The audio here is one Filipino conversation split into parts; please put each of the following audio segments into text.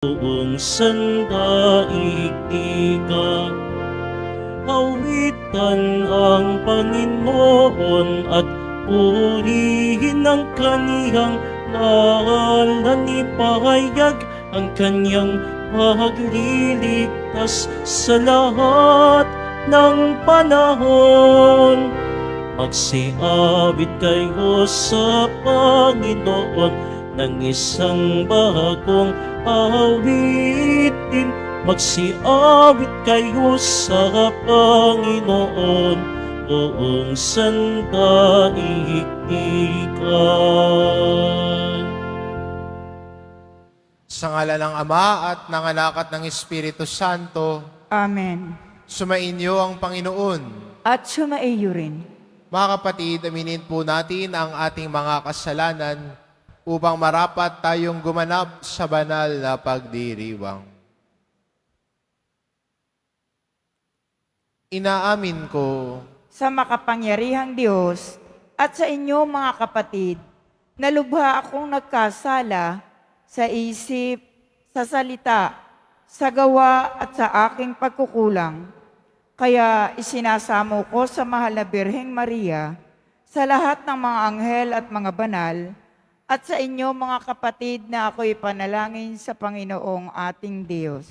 buong sandaigdig ka. Awitan ang Panginoon at purihin ang kaniyang ngalan, ipahayag ang kanyang pagliligtas sa lahat ng panahon. Magsiawit kayo sa Panginoon ng isang bagong awitin. Magsiawit kayo sa Panginoon buong sandaigdigan. Sa ngala ng Ama at ng Anak at ng Espiritu Santo, Amen. sumainyo ang Panginoon. At sumaiyo rin. Mga kapatid, aminin po natin ang ating mga kasalanan upang marapat tayong gumanap sa banal na pagdiriwang. Inaamin ko Sa makapangyarihang Diyos at sa inyo mga kapatid, na lubha akong nagkasala sa isip, sa salita, sa gawa at sa aking pagkukulang. Kaya isinasamo ko sa mahal na Birheng Maria, sa lahat ng mga anghel at mga banal, at sa inyo mga kapatid na ako'y panalangin sa Panginoong ating Diyos.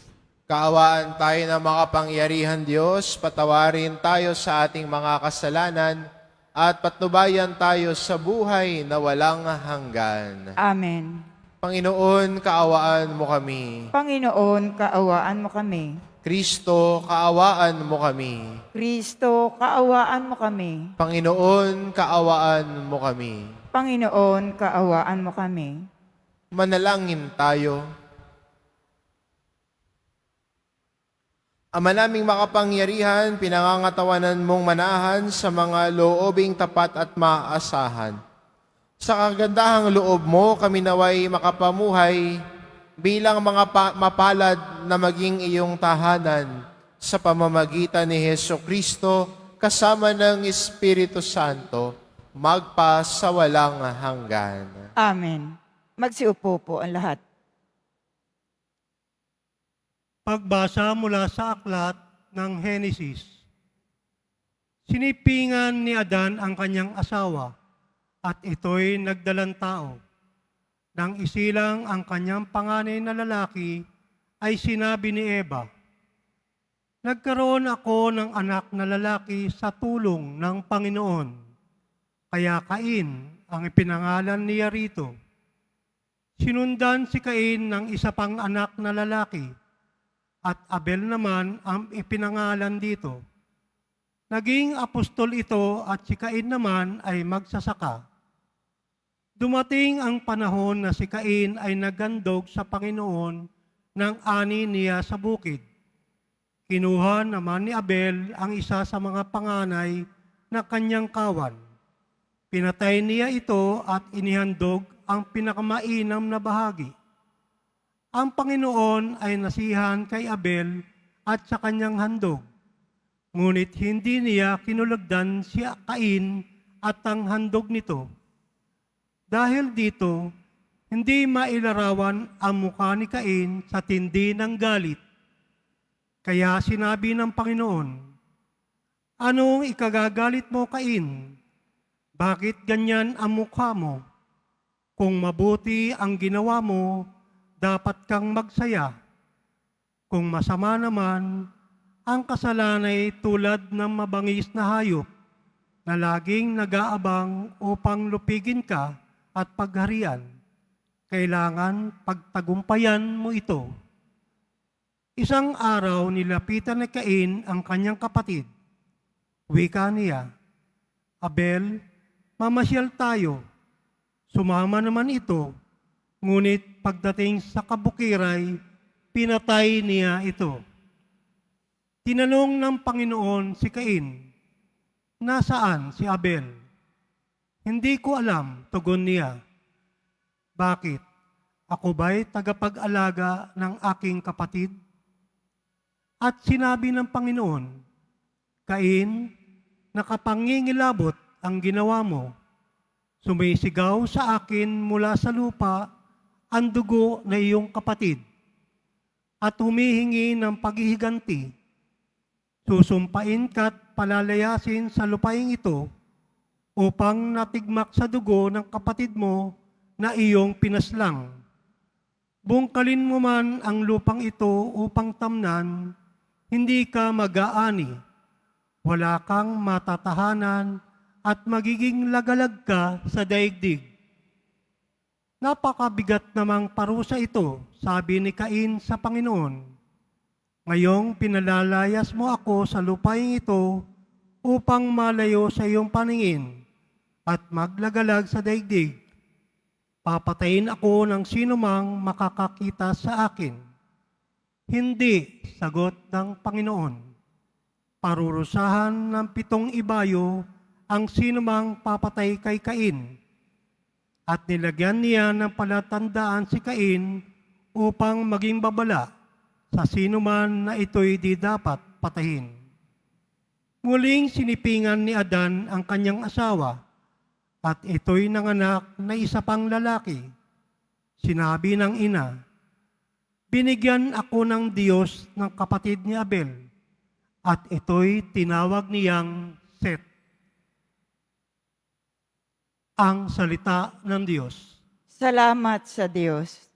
kaawaan tayo ng makapangyarihan Diyos, patawarin tayo sa ating mga kasalanan, at patnubayan tayo sa buhay na walang hanggan. Amen. Panginoon, kaawaan mo kami. Panginoon, kaawaan mo kami. Kristo, kaawaan mo kami. Kristo, kaawaan mo kami. Panginoon, kaawaan mo kami. Panginoon, kaawaan mo kami. Manalangin tayo. Ama naming makapangyarihan, pinangangatawanan mong manahan sa mga loobing tapat at maasahan. Sa kagandahang loob mo, kami naway makapamuhay bilang mga mapalad na maging iyong tahanan sa pamamagitan ni Heso Kristo kasama ng Espiritu Santo, magpa sa walang hanggan. Amen. Magsiupo po ang lahat. Pagbasa mula sa aklat ng Henesis. Sinipingan ni Adan ang kanyang asawa, at ito'y nagdalang tao. Nang isilang ang kanyang panganay na lalaki, ay sinabi ni Eva, "Nagkaroon ako ng anak na lalaki sa tulong ng Panginoon. Kaya Cain ang ipinangalan niya rito. Sinundan si Cain ng isa pang anak na lalaki, at Abel naman ang ipinangalan dito. Naging apostol ito at si Cain naman ay magsasaka. Dumating ang panahon na si Cain ay nagandog sa Panginoon ng ani niya sa bukid. Kinuha naman ni Abel ang isa sa mga panganay na kanyang kawan. Pinatay niya ito at inihandog ang pinakamainam na bahagi. Ang Panginoon ay nasihan kay Abel at sa kanyang handog. Ngunit hindi niya kinulagdan si Cain at ang handog nito. Dahil dito, hindi mailarawan ang mukha ni Cain sa tindi ng galit. Kaya sinabi ng Panginoon, "Anong ikagagalit mo, Cain? Bakit ganyan ang mukha mo? Kung mabuti ang ginawa mo, dapat kang magsaya. Kung masama naman, ang kasalanan ay tulad ng mabangis na hayop na laging nag-aabang upang lupigin ka at pagharian. Kailangan pagtagumpayan mo ito." Isang araw nilapitan ni Cain ang kanyang kapatid. Wika niya, "Abel, mamasyal tayo." Sumama naman ito, ngunit pagdating sa kabukiray, pinatay niya ito. Tinanong ng Panginoon si Cain, "Nasaan si Abel?" "Hindi ko alam," tugon niya. "Bakit? Ako ba'y tagapag-alaga ng aking kapatid?" At sinabi ng Panginoon, "Cain, nakapangingilabot ang ginawa mo. Sumisigaw sa akin mula sa lupa ang dugo na iyong kapatid. at humihingi ng paghihiganti. Susumpain ka't palalayasin sa lupaing ito upang natigmak sa dugo ng kapatid mo na iyong pinaslang. Bungkalin mo man ang lupang ito upang tamnan, hindi ka mag-aani, wala kang matatahanan at magiging lagalag ka sa daigdig. Napakabigat namang parusa ito, sabi ni Cain sa Panginoon. Ngayong pinalalayas mo ako sa lupaing ito upang malayo sa iyong paningin at maglagalag sa daigdig. Papatayin ako ng sinumang makakakita sa akin. Hindi, sagot ng Panginoon. Parurusahan ng 7 ibayo ang sinumang papatay kay Cain. At nilagyan niya ng palatandaan si Cain upang maging babala sa sino man na ito'y di dapat patayin. Muling sinipingan ni Adan ang kanyang asawa at ito'y nanganak na isa pang lalaki. Sinabi ng ina, binigyan ako ng Diyos ng kapatid ni Abel at ito'y tinawag niyang Set. Ang salita ng Diyos. Salamat sa Diyos.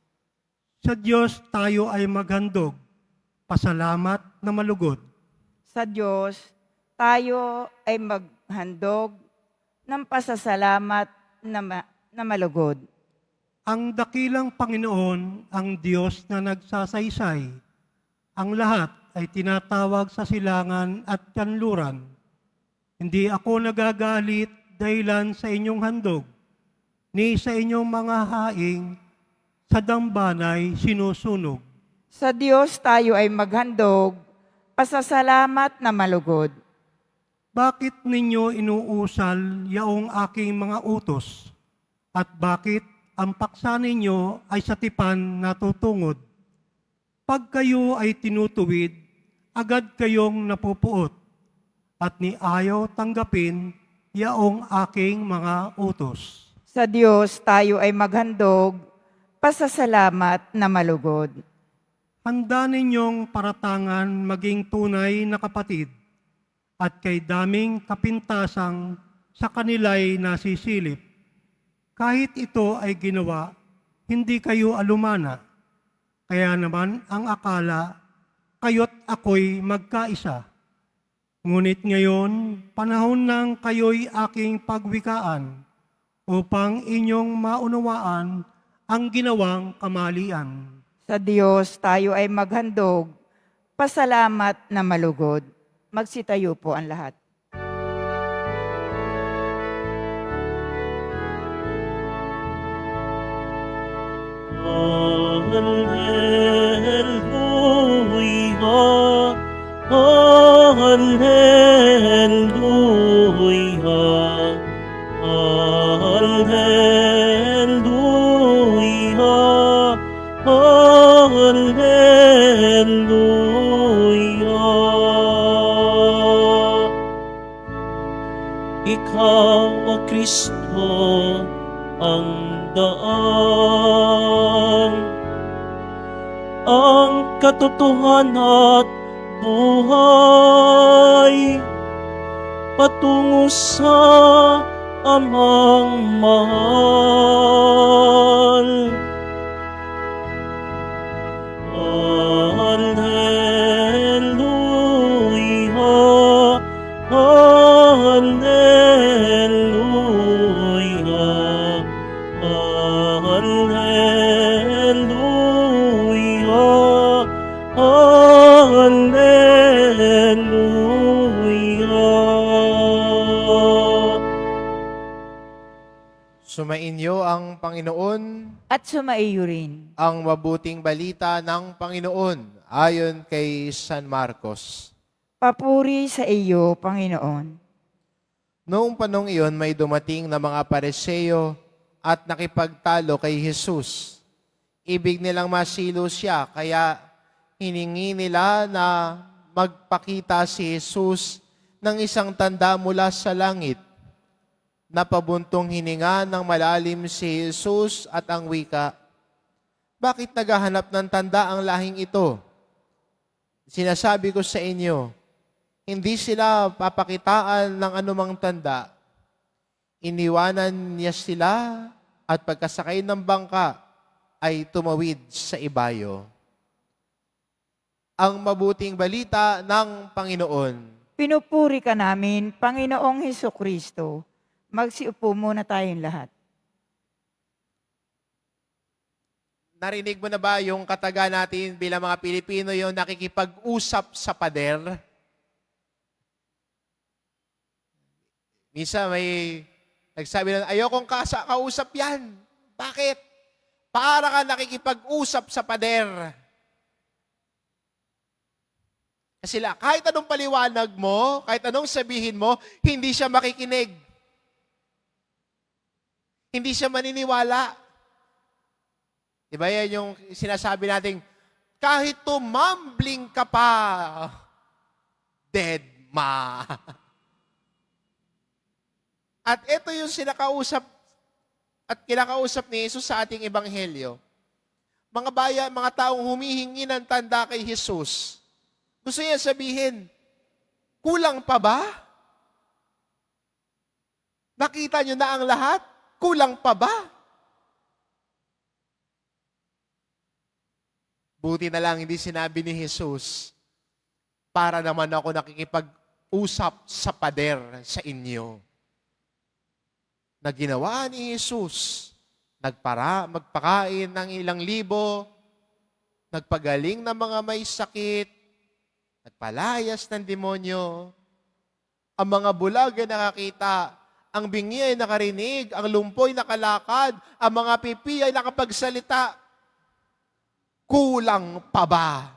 Sa Diyos tayo ay maghandog, pasalamat na malugod. Sa Diyos, tayo ay maghandog ng pasasalamat na malugod. Ang dakilang Panginoon, ang Diyos na nagsasaysay, ang lahat ay tinatawag sa silangan at kanluran. Hindi ako nagagalit dahilan sa inyong handog, ni sa inyong mga haing sa dambanay sinusunog. Sa Diyos tayo ay maghandog, pasasalamat na malugod. Bakit ninyo inuusal yaong aking mga utos? At bakit ang paksa ninyo ay sa tipan natutungod? Pag kayo ay tinutuwid, agad kayong napupuot, at ni ayaw tanggapin yaong aking mga utos. Sa Diyos tayo ay maghandog, pasasalamat na malugod. Handa ninyong paratangan maging tunay na kapatid at kay daming kapintasang sa kanila'y nasisilip. Kahit ito ay ginawa, hindi kayo alumana. Kaya naman ang akala, kayo't ako'y magkaisa. Ngunit ngayon, panahon nang kayo'y aking pagwikaan upang inyong maunawaan ang ginawang kamalian. Sa Diyos tayo ay maghandog, pasalamat na malugod. Magsitayo po ang lahat. Hallelujah, Hallelujah, Hallelujah, Hallelujah. Ikaw, O Kristo, ang daan, ang katotohanan at buhay, patungo sa Amang mahal. Hallelujah, Hallelujah, Hallelujah, Hallelujah. Sumainyo ang Panginoon, At sumaiyo rin. ang mabuting balita ng Panginoon ayon kay San Marcos. Papuri sa iyo, Panginoon. Noong panong iyon may dumating na mga Pariseo at nakipagtalo kay Jesus. Ibig nilang masilo siya, kaya hiningi nila na magpakita si Jesus ng isang tanda mula sa langit. Napabuntong hininga ng malalim si Jesus at ang wika, bakit naghahanap ng tanda ang lahing ito? Sinasabi ko sa inyo, hindi sila papakitaan ng anumang tanda. Iniwanan niya sila at pagkasakay ng bangka ay tumawid sa ibayo. Ang mabuting balita ng Panginoon. Pinupuri ka namin, Panginoong Hesukristo. Magsiupo muna tayong lahat. Narinig mo na ba yung kataga natin bilang mga Pilipino yung nakikipag-usap sa pader? Minsan may nagsabi na, ayokong kausap yan. Bakit? Para ka nakikipag-usap sa pader. Kasi kahit anong paliwanag mo, kahit anong sabihin mo, hindi siya makikinig. Hindi siya maniniwala. Diba yan yung sinasabi natin, kahit tumambling ka pa, dead ma. At ito yung sinakausap at kinakausap ni Jesus sa ating ebanghelyo. Mga taong humihingi ng tanda kay Jesus. Gusto niya sabihin, kulang pa ba? Nakita niyo na ang lahat? Kulang pa ba? Buti na lang hindi sinabi ni Jesus, para naman ako nakikipag-usap sa pader sa inyo. Na ginawa ni Jesus, magpakain ng ilang libo, nagpagaling ng mga may sakit, nagpalayas ng demonyo, ang mga bulag ay nakakita, ang bingi ay nakarinig, ang lumpoy nakalakad, ang mga pipi ay nakapagsalita. Kulang pa ba?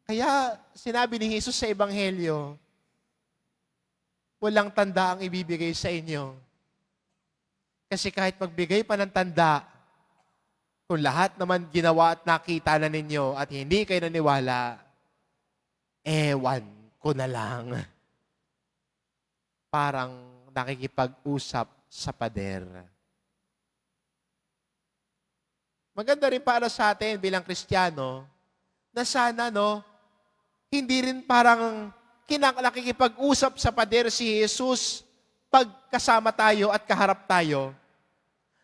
Kaya sinabi ni Jesus sa Ebanghelyo, walang tanda ang ibibigay sa inyo. Kasi kahit magbigay pa ng tanda, kung lahat naman ginawa at nakita na ninyo at hindi kayo naniwala, ewan ko na lang. Parang nakikipag-usap sa pader. Maganda rin para sa atin bilang Kristiyano na sana hindi rin parang nakikipag-usap sa pader si Jesus pagkasama tayo at kaharap tayo.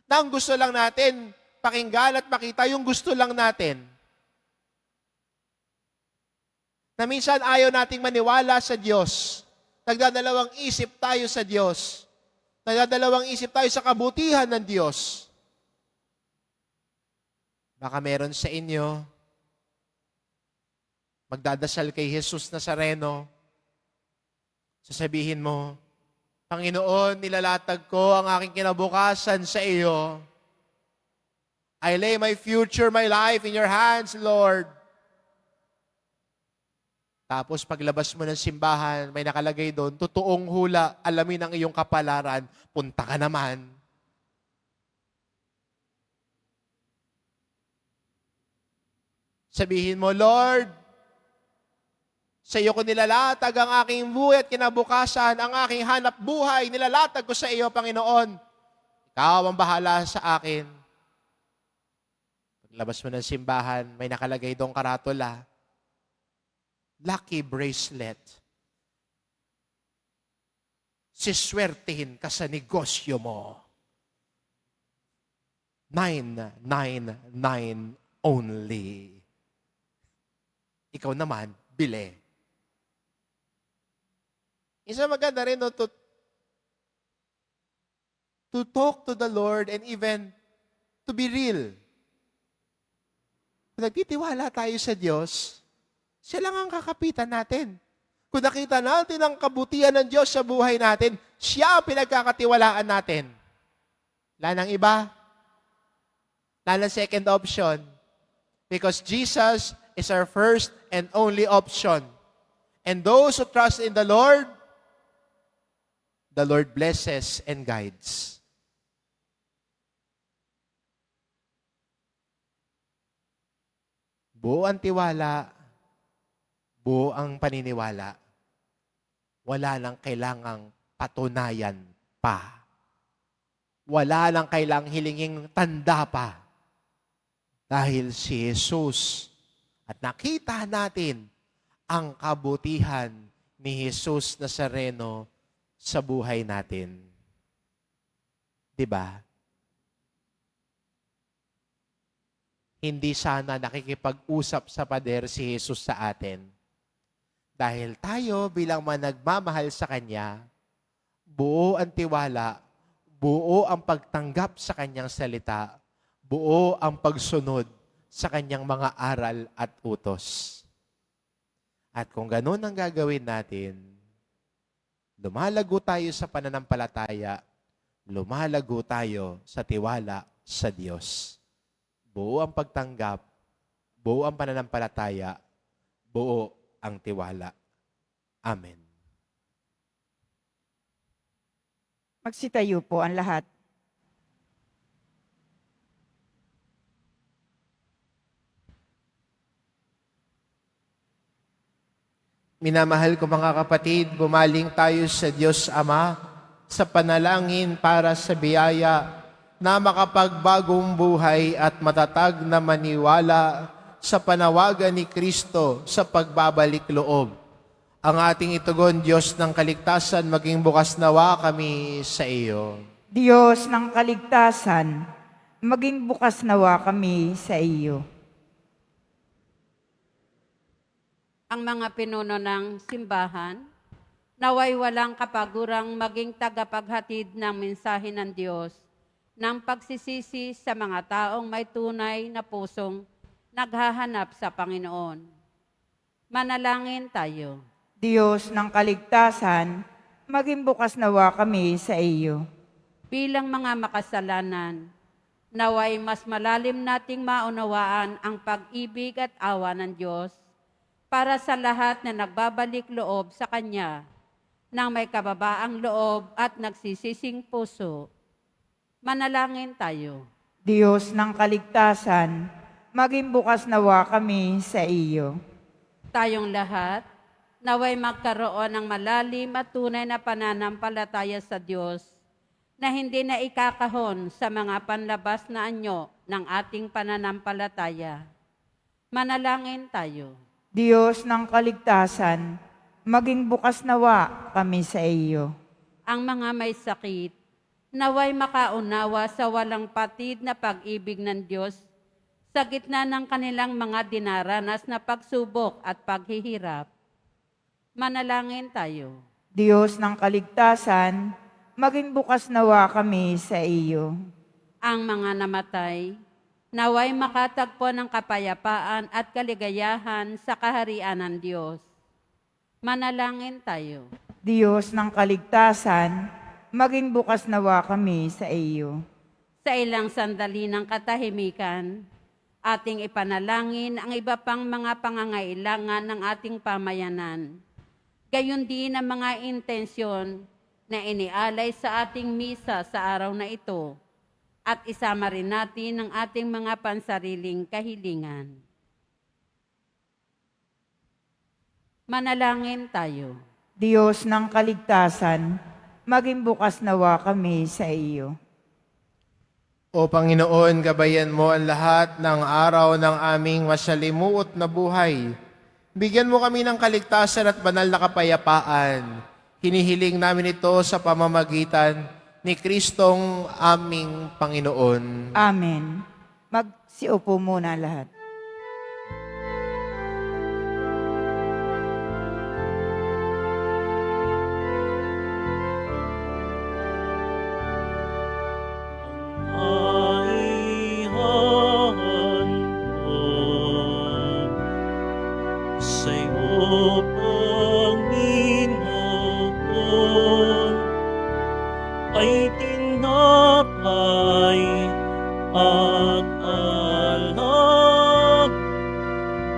Na ang gusto lang natin, pakinggan at makita yung gusto lang natin. Na minsan ayaw nating maniwala sa Diyos. Nagdadalawang isip tayo sa Diyos. Nagdadalawang isip tayo sa kabutihan ng Diyos. Baka meron sa inyo, magdadasal kay Jesus Nazareno, sasabihin mo, Panginoon, nilalatag ko ang aking kinabukasan sa iyo. I lay my future, my life in your hands, Lord. Tapos paglabas mo ng simbahan, may nakalagay doon, totoong hula, alamin ang iyong kapalaran, punta ka naman. Sabihin mo, Lord, sa iyo ko nilalatag ang aking buhay at kinabukasan, ang aking hanap buhay, nilalatag ko sa iyo, Panginoon. Ikaw ang bahala sa akin. Paglabas mo ng simbahan, may nakalagay doong karatula, lucky bracelet. Siswertihin ka sa negosyo mo. 999 only. Ikaw naman, bili. Isa maganda rin to talk to the Lord and even to be real. Kung nagtitiwala tayo sa Diyos, siya lang ang kakapitan natin. Kung nakita natin ang kabutihan ng Diyos sa buhay natin, siya ang pinagkakatiwalaan natin. Wala nang iba. Wala nang second option. Because Jesus is our first and only option. And those who trust in the Lord blesses and guides. Buo ang tiwala, buo ang paniniwala. Wala nang kailangang patunayan pa. Wala nang kailangang hilinging tanda pa. dahil si Jesus. At nakita natin ang kabutihan ni Jesus Nazareno sa buhay natin. 'Di ba? Hindi sana nakikipag-usap sa pader si Jesus sa atin. Dahil tayo bilang nagmamahal sa Kanya, buo ang tiwala, buo ang pagtanggap sa Kanyang salita, buo ang pagsunod sa Kanyang mga aral at utos. At kung ganun ang gagawin natin, lumalago tayo sa pananampalataya, lumalago tayo sa tiwala sa Diyos. Buo ang pagtanggap, buo ang pananampalataya, buo ang tiwala. Amen. Magsitayo po ang lahat. Minamahal ko mga kapatid, bumaling tayo sa Diyos Ama sa panalangin para sa biyaya na makapagbagong buhay at matatag na maniwala sa panawagan ni Kristo sa pagbabalik loob. Ang ating itugon, Diyos ng kaligtasan, maging bukas nawa kami sa iyo. Diyos ng kaligtasan, maging bukas nawa kami sa iyo. Ang mga pinuno ng simbahan, naway walang kapagurang maging tagapaghatid ng mensahe ng Diyos ng pagsisisi sa mga taong may tunay na pusong naghahanap sa Panginoon. Manalangin tayo. Diyos ng kaligtasan, maging bukas nawa kami sa iyo. Bilang mga makasalanan, naway mas malalim nating maunawaan ang pag-ibig at awa ng Diyos para sa lahat na nagbabalik loob sa Kanya nang may kababaang loob at nagsisising puso. Manalangin tayo. Diyos ng kaligtasan, maging bukas nawa kami sa iyo. Tayong lahat, naway magkaroon ng malalim at tunay na pananampalataya sa Diyos na hindi na ikakahon sa mga panlabas na anyo ng ating pananampalataya. Manalangin tayo. Diyos ng kaligtasan, maging bukas nawa kami sa iyo. Ang mga may sakit, naway makaunawa sa walang patid na pag-ibig ng Diyos sa gitna ng kanilang mga dinaranas na pagsubok at paghihirap. Manalangin tayo. Diyos ng kaligtasan, maging bukas nawa kami sa iyo. Ang mga namatay, naway makatagpo ng kapayapaan at kaligayahan sa kaharian ng Diyos. Manalangin tayo. Diyos ng kaligtasan, maging bukas nawa kami sa iyo. Sa ilang sandali ng katahimikan, ating ipanalangin ang iba pang mga pangangailangan ng ating pamayanan. Gayon din ang mga intensyon na inialay sa ating misa sa araw na ito at isama rin natin ang ating mga pansariling kahilingan. Manalangin tayo. Diyos ng kaligtasan, maging bukas nawa kami sa iyo. O Panginoon, gabayan mo ang lahat ng araw ng aming masalimuot na buhay. Bigyan mo kami ng kaligtasan at banal na kapayapaan. Hinihiling namin ito sa pamamagitan ni Kristong aming Panginoon. Amen. Magsiupo muna lahat. Maihan sa'yo, Panginoon, ay tinapay at alak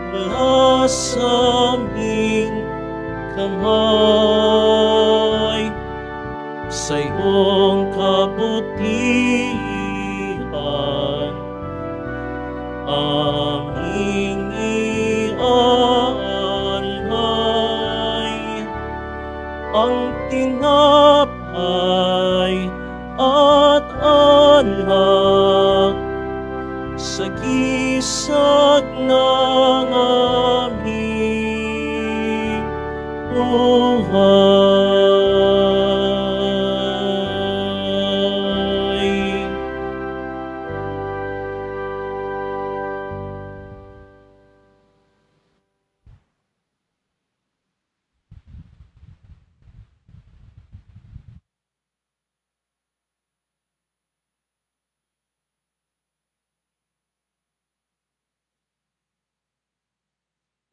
mula sa aming kamay. Sa iyong kabutihan, aming iaalay ang tinapay at alak sa gitna isag ng aming buhay.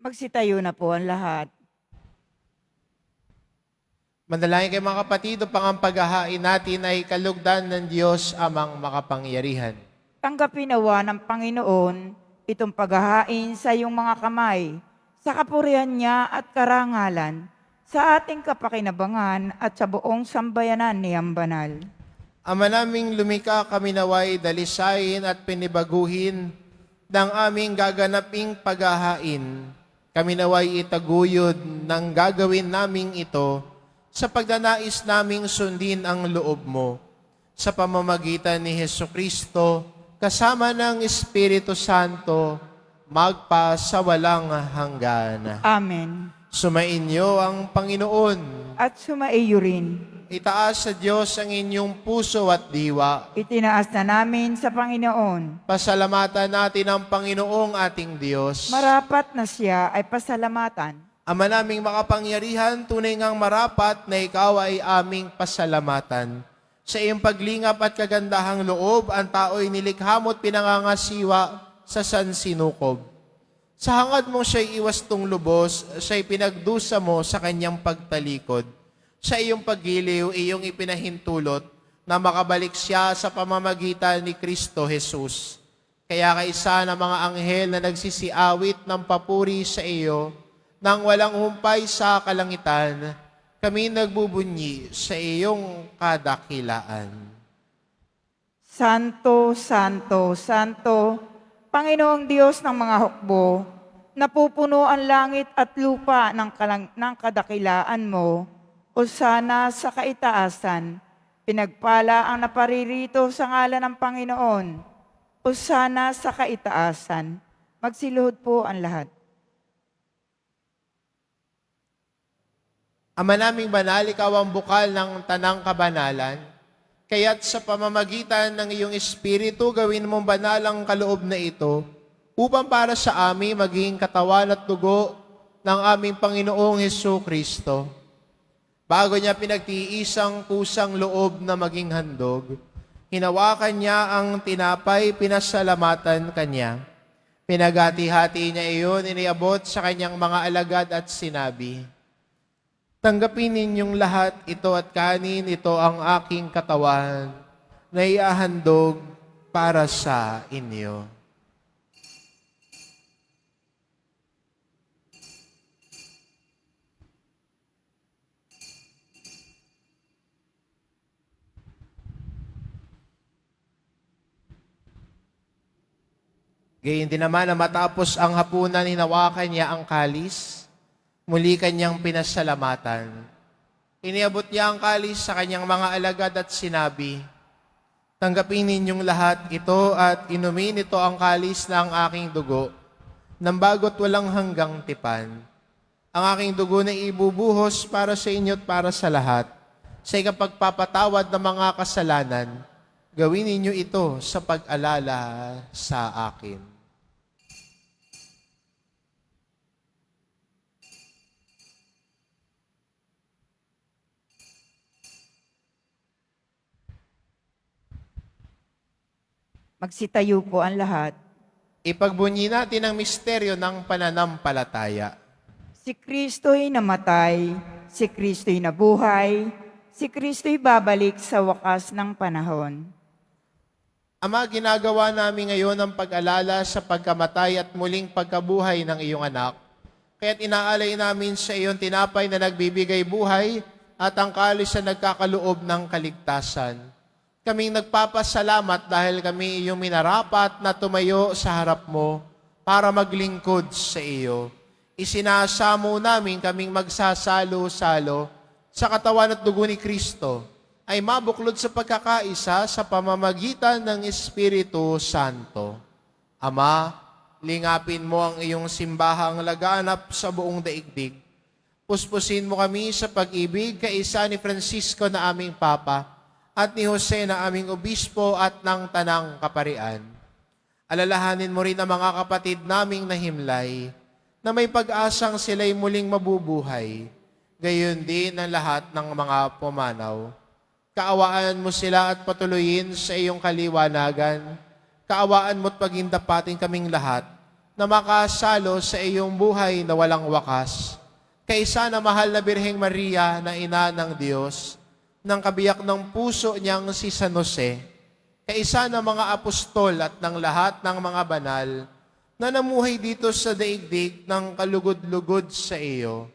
Magsitayo na po ang lahat. Manalangin kayo mga kapatid, upang ang paghahain natin ay kalugdan ng Diyos amang makapangyarihan. Tanggapin nawa ng Panginoon itong paghahain sa iyong mga kamay, sa kapurihan niya at karangalan, sa ating kapakinabangan at sa buong sambayanan ni Banal. Ama naming lumika, kami naway dalisayin at pinibaguhin ng aming gaganaping paghahain. Kami naway itaguyod ng gagawin naming ito sa pagdanais naming sundin ang loob mo. Sa pamamagitan ni Hesukristo, kasama ng Espiritu Santo, magpa sa walang hanggan. Amen. Sumainyo ang Panginoon. At sumaiyo rin. Itaas sa Diyos ang inyong puso at diwa. Itinaas na namin sa Panginoon. Pasalamatan natin ang Panginoong ating Diyos. Marapat na siya ay pasalamatan. Ama naming makapangyarihan, tunay ngang marapat na ikaw ay aming pasalamatan. Sa iyong paglingap at kagandahang loob, ang tao'y nilikha mo't pinangangasiwa sa sansinukob. Sa hangad mo siya'y iwastong lubos, siya'y pinagdusa mo sa kanyang pagtalikod. Sa iyong paggiliw, iyong ipinahintulot na makabalik siya sa pamamagitan ni Kristo Jesus. Kaya kaisa ng mga anghel na nagsisiawit ng papuri sa iyo, nang walang humpay sa kalangitan, kami nagbubunyi sa iyong kadakilaan. Santo, Santo, Santo, Panginoong Diyos ng mga hukbo, napupuno ang langit at lupa ng kadakilaan mo, o sana sa kaitaasan, pinagpala ang naparirito sa ngalan ng Panginoon, o sana sa kaitaasan. Magsiluhod po ang lahat. Ama naming banal, ikaw ang bukal ng tanang kabanalan, kaya't sa pamamagitan ng iyong Espiritu, gawin mong banal ang kaloob na ito, upang para sa amin maging katawan at dugo ng aming Panginoong Hesukristo. Bago niya pinagtiisang kusang loob na maging handog, hinawakan niya ang tinapay, pinasalamatan kanya. Pinagati-hati niya iyon, iniabot sa kanyang mga alagad at sinabi, tanggapin ninyong lahat ito at kanin, ito ang aking katawan na iahandog para sa inyo. Gayon din naman na matapos ang hapunan, hinawakan niya ang kalis, muli kanyang pinasalamatan. Iniabot niya ang kalis sa kanyang mga alagad at sinabi, tanggapin ninyong lahat ito at inumin ito ang kalis ng aking dugo, ng bago't walang hanggang tipan. Ang aking dugo na ibubuhos para sa inyo at para sa lahat, sa ikapagpapatawad ng mga kasalanan. Gawin ninyo ito sa pag-alala sa akin. Magsitayo po ang lahat. Ipagbunyi natin ang misteryo ng pananampalataya. Si Kristo'y namatay, si Kristo'y nabuhay, si Kristo'y babalik sa wakas ng panahon. Ama, ginagawa namin ngayon ang pag-alala sa pagkamatay at muling pagkabuhay ng iyong anak. Kaya't inaalay namin sa iyong tinapay na nagbibigay buhay at ang kalis na nagkakaloob ng kaligtasan. Kaming nagpapasalamat dahil kami iyong minarapat na tumayo sa harap mo para maglingkod sa iyo. Isinasamo namin kaming magsasalo-salo sa katawan at dugo ni Kristo ay mabuklod sa pagkakaisa sa pamamagitan ng Espiritu Santo. Ama, Lingapin mo ang iyong simbahang laganap sa buong daigdig. Puspusin mo kami sa pag-ibig kaisa ni Francisco na aming Papa at ni Jose na aming Obispo at ng Tanang Kaparian. Alalahanin mo rin ang mga kapatid naming nahimlay na may pag-asang sila'y muling mabubuhay. Gayon din ang lahat ng mga pumanaw. Kaawaan mo sila at patuloyin sa iyong kaliwanagan. Kaawaan mo't pagindapatin kaming lahat na makasalo sa iyong buhay na walang wakas. Kaisa na mahal na Birheng Maria na ina ng Diyos, ng kabiyak ng puso niyang si San Jose, kaisa ng mga apostol at ng lahat ng mga banal na namuhay dito sa daigdig ng kalugod-lugod sa iyo.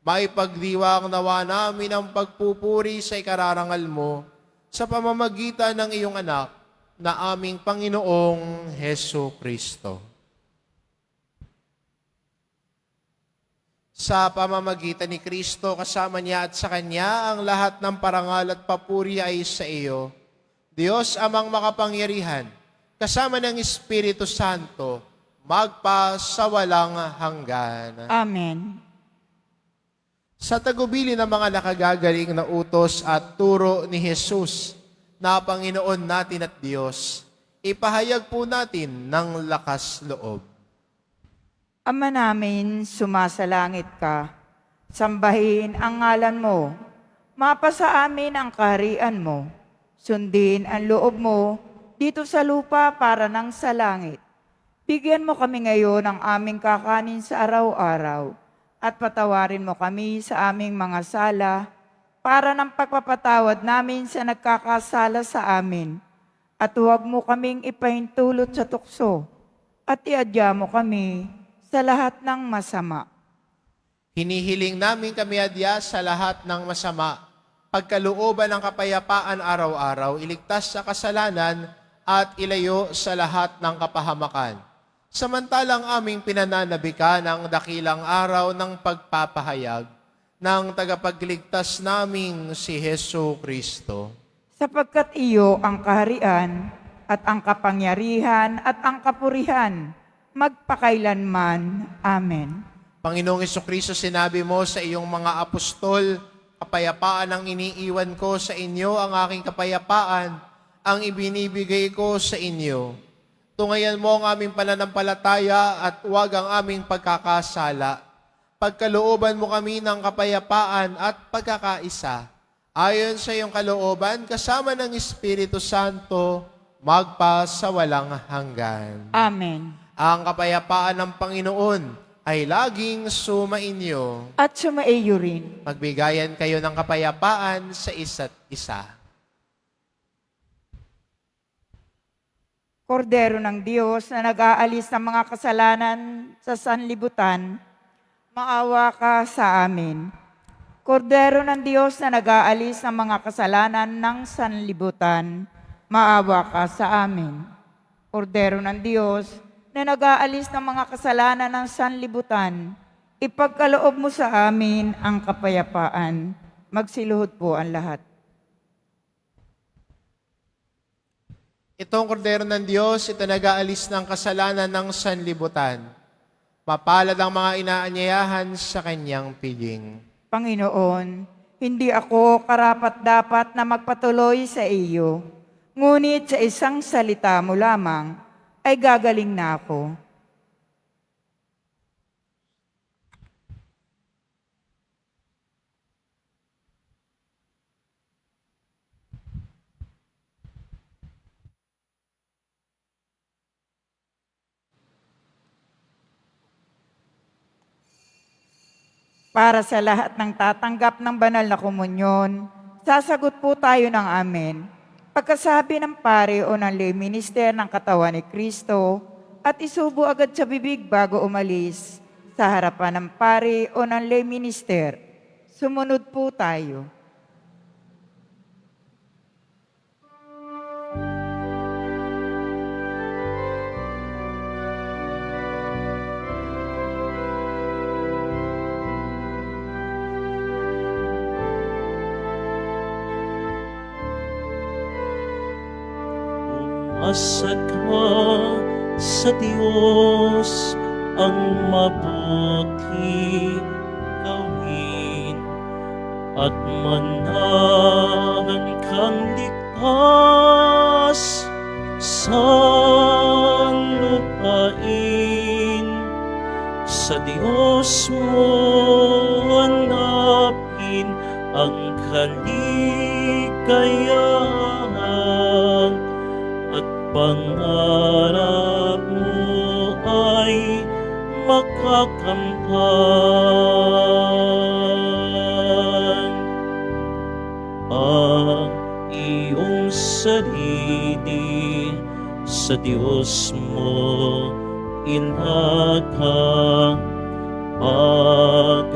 Maipagdiwang nawa namin ang pagpupuri sa ikararangal mo sa pamamagitan ng iyong anak na aming Panginoong Heso Kristo. Sa pamamagitan ni Kristo, kasama niya at sa Kanya, ang lahat ng parangal at papuri ay sa iyo. Diyos amang makapangyarihan, kasama ng Espiritu Santo, magpa sa walang hanggan. Amen. Sa tagubili ng mga nakagagaling na utos at turo ni Jesus na Panginoon natin at Diyos, ipahayag po natin ng lakas loob. Ama namin, sumasalangit ka. Sambahin ang ngalan mo. Mapasa amin ang kaharian mo. Sundin ang loob mo dito sa lupa para nang sa langit. Bigyan mo kami ngayon ng aming kakanin sa araw-araw at patawarin mo kami sa aming mga sala para ng pagpapatawad namin sa nagkakasala sa amin. At huwag mo kaming ipahintulot sa tukso at iadya mo kami sa lahat ng masama. Hinihiling namin kami adya sa lahat ng masama, pagkalooban ng kapayapaan araw-araw, iligtas sa kasalanan at ilayo sa lahat ng kapahamakan. Samantalang aming pinananabikan ang dakilang araw ng pagpapahayag ng tagapagligtas naming si Heso Kristo. Sapagkat iyo ang kaharian at ang kapangyarihan at ang kapurihan, magpakailanman. Amen. Panginoong Hesukristo, sinabi mo sa iyong mga apostol, kapayapaan ang iniiwan ko sa inyo, ang aking kapayapaan ang ibinibigay ko sa inyo. Tungayan mo ang aming pananampalataya at huwag ang aming pagkakasala. Pagkalooban mo kami ng kapayapaan at pagkakaisa. Ayon sa iyong kalooban, kasama ng Espiritu Santo, magpa sa walang hanggan. Amen. Ang kapayapaan ng Panginoon ay laging sumainyo. At sumaiyo rin. Magbigayan kayo ng kapayapaan sa isa't isa. Kordero ng Diyos na nag-aalis ng mga kasalanan sa sanlibutan, maawa ka sa amin. Kordero ng Diyos na nag-aalis ng mga kasalanan ng sanlibutan, maawa ka sa amin. Kordero ng Diyos na nag-aalis ng mga kasalanan ng sanlibutan, ipagkaloob mo sa amin ang kapayapaan. Magsiluhod po ang lahat. Itong kordero ng Diyos, ito nag-aalis ng kasalanan ng sanlibutan. Mapalad ang mga inaanyayahan sa kanyang piling. Panginoon, hindi ako karapat-dapat na magpatuloy sa iyo, ngunit sa isang salita mo lamang ay gagaling na ako. Para sa lahat ng tatanggap ng banal na komunyon, sasagot po tayo ng amen. Pagkasabi ng pare o ng lay minister ng katawan ni Kristo at isubo agad sa bibig bago umalis sa harapan ng pare o ng lay minister. Sumunod po tayo. Umasa ka sa Diyos ang mabuti gawin at manahan kang ligtas sa lupain. Sa Diyos mo hanapin ang kaligayahan at pangarap mo ay makakamtan. Ang iyong sarili sa Diyos mo ilagak. Pag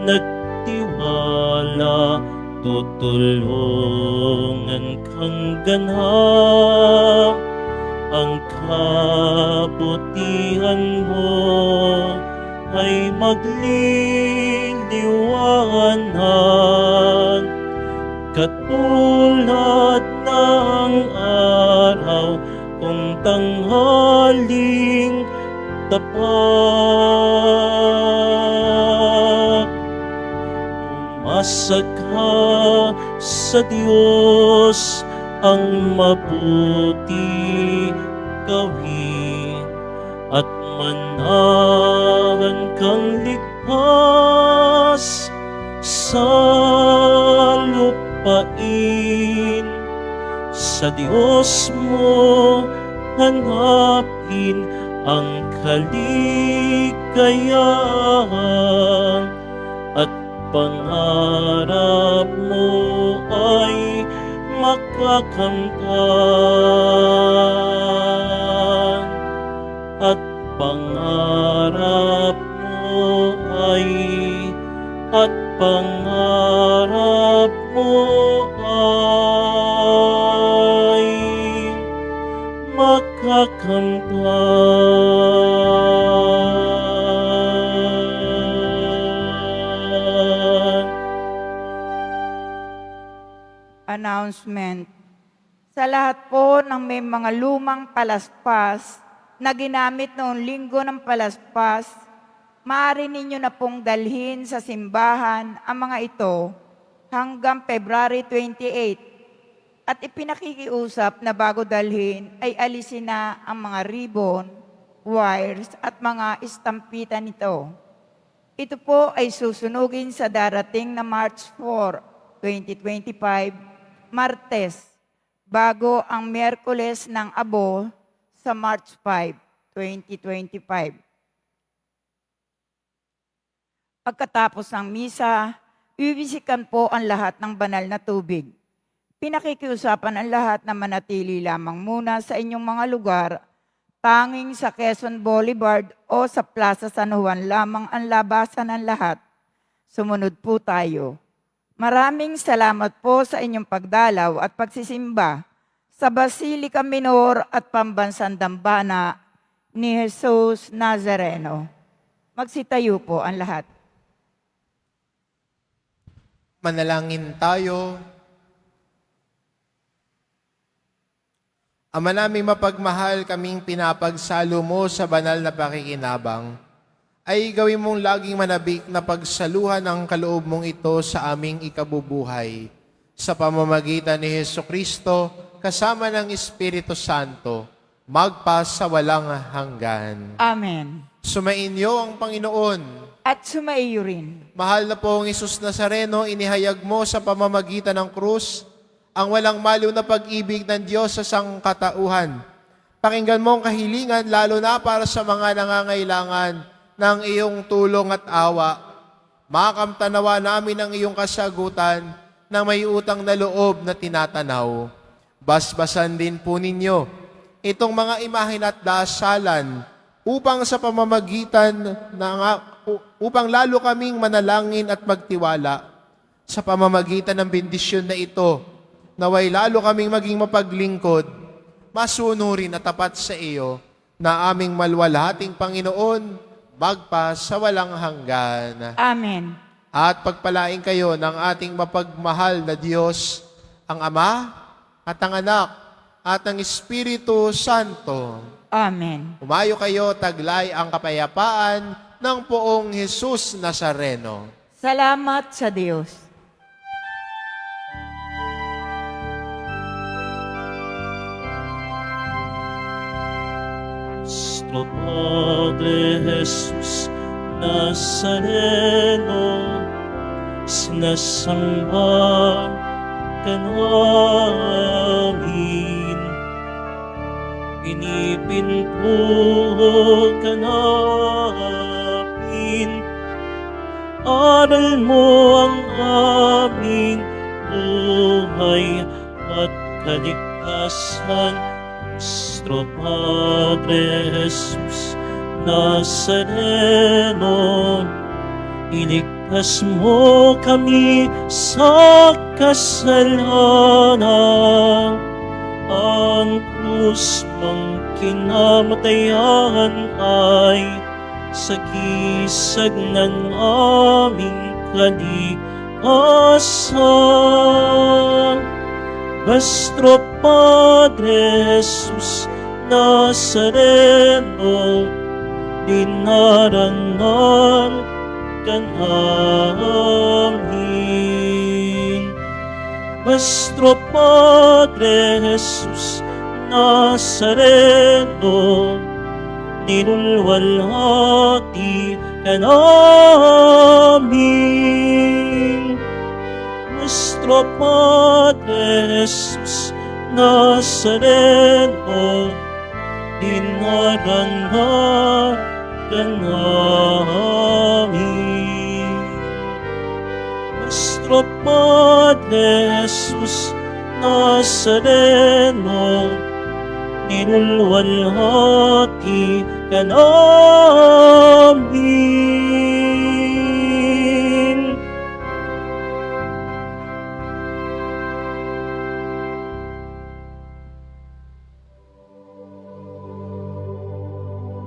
nagtiwala, tutulungan kang ganap. Ang kabutihan mo ay magliliwanag, katulad ng araw kung tanghaling tapat. Umasa ka sa Diyos ang mabuti gawin at manahan kang ligtas sa lupain. Sa Diyos mo hanapin ang kaligayahan at pangarap mo ay makakamtan. At pangarap mo ay makakamtan. Announcement. Sa lahat po ng may mga lumang palaspas na ginamit noong linggo ng palaspas, maaari ninyo na pong dalhin sa simbahan ang mga ito hanggang February 28. At ipinakikiusap na bago dalhin ay alisin na ang mga ribbon, wires at mga estampita nito. Ito po ay susunugin sa darating na March 4, 2025, Martes, bago ang Miyerkules ng Abo sa March 5, 2025. Pagkatapos ng misa, bibisikan po ang lahat ng banal na tubig. Pinakikiusapan ang lahat na manatili lamang muna sa inyong mga lugar, tanging sa Quezon Boulevard o sa Plaza San Juan lamang ang labasan ng lahat. Sumunod po tayo. Maraming salamat po sa inyong pagdalaw at pagsisimba sa Basilica Minor at Pambansang Dambana ni Jesus Nazareno. Magsitayo po ang lahat. Manalangin tayo. Ama naming mapagmahal, kaming pinapagsalo mo sa banal na pakikinabang, ay gawin mong laging manabik na pagsaluhan ang kaloob mong ito sa aming ikabubuhay. Sa pamamagitan ni Jesucristo, kasama ng Espiritu Santo, magpas sa walang hanggan. Amen. Sumainyo ang Panginoon. At sumaiyo rin. Mahal na pong Isus Nazareno, inihayag mo sa pamamagitan ng krus ang walang maliw na pag-ibig ng Diyos sa sangkatauhan. Pakinggan mo ang kahilingan lalo na para sa mga nangangailangan ng iyong tulong at awa. Makamtanawa namin ang iyong kasagutan na may utang na loob na tinatanaw. Basbasan din po ninyo itong mga imahin at dasalan upang sa pamamagitan upang lalo kaming manalangin at magtiwala sa pamamagitan ng bendisyon na ito, naway lalo kaming maging mapaglingkod, masunurin at tapat sa iyo na aming malwalhating Panginoon, magpas sa walang hanggan. Amen. At pagpalain kayo ng ating mapagmahal na Diyos, ang Ama at ang Anak at ang Espiritu Santo. Amen. Umayo kayo, taglay ang kapayapaan ng poong Jesus Nazareno. Salamat sa Diyos. Nuestro Padre Jesus Nazareno, sinasamba ka namin. Pinipintuho ka namin. Aral mo ang aming buhay at kaligtasan. Nuestro Padre Jesus Nazareno, iligtas mo kami sa kasalanan. Ang krus mong kinamatayan ay sagisag ng aming kalikasan. Nuestro Padre Jesus Nazareno, dinarangan ka namin. Nuestro Padre Jesus Nazareno, nilulwalhati ka namin. Nuestro Padre Jesus Nazareno, dinarangan ka namin. Nuestro Padre Jesus Nazareno, nilulwalhati ka namin.